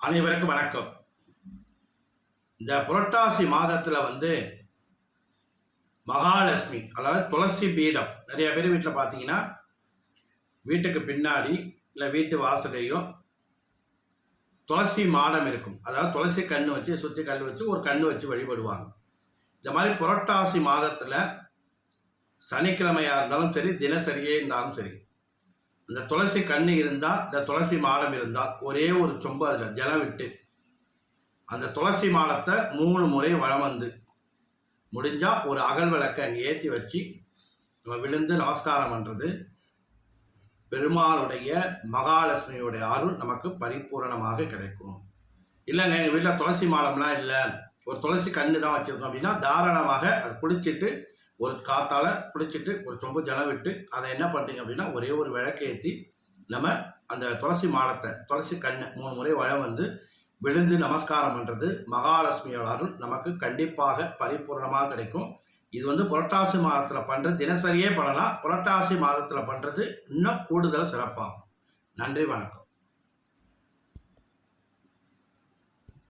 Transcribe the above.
அனைவருக்கும் வணக்கம். இந்த புரட்டாசி மாதத்தில் மகாலட்சுமி, அதாவது துளசி பீடம், நிறைய பேர் வீட்டில் பார்த்தீங்கன்னா வீட்டுக்கு பின்னாடி இல்லை வீட்டு வாசலையும் துளசி மாடம் இருக்கும். அதாவது துளசி கன்று வச்சு சுற்றி கல் வச்சு ஒரு கன்று வச்சு வழிபடுவாங்க. இந்த மாதிரி புரட்டாசி மாதத்தில் சனிக்கிழமையாக இருந்தாலும் சரி, தினசரியே இருந்தாலும் சரி, இந்த துளசி கன்று இருந்தால், இந்த துளசி மாடம் இருந்தால் ஒரே ஒரு சொம்பு அதில் ஜலம் விட்டு அந்த துளசி மாடத்தை 3 முறை வலம் வந்து முடிஞ்சால் ஒரு அகல் விளக்கை அங்கே ஏற்றி வச்சு நம்ம விழுந்து நமஸ்காரம் பண்ணுறது பெருமாளுடைய மகாலட்சுமியுடைய அருள் நமக்கு பரிபூரணமாக கிடைக்கும். இல்லைங்க எங்கள் வீட்டில் துளசி மாடம்லாம் இல்லை, ஒரு துளசி கன்று தான் வச்சுருக்கோம் அப்படின்னா தாராளமாக அதை குளிச்சுட்டு ஒரு காத்தால் குளிச்சுட்டு ஒரு சொம்பு ஜலம் விட்டு அதை என்ன பண்ணுறீங்க அப்படின்னா ஒரே ஒரு விளக்கு ஏற்றி நம்ம அந்த துளசி மாடத்தை துளசி கண்ணை 3 முறை வளம் வந்து விழுந்து நமஸ்காரம் பண்ணுறது மகாலட்சுமியோட அருள் நமக்கு கண்டிப்பாக பரிபூர்ணமாக கிடைக்கும். இது புரட்டாசி மாதத்தில் பண்ணுறது தினசரியே பண்ணலாம். புரட்டாசி மாதத்தில் பண்ணுறது இன்னும் கூடுதல் சிறப்பாகும். நன்றி, வணக்கம்.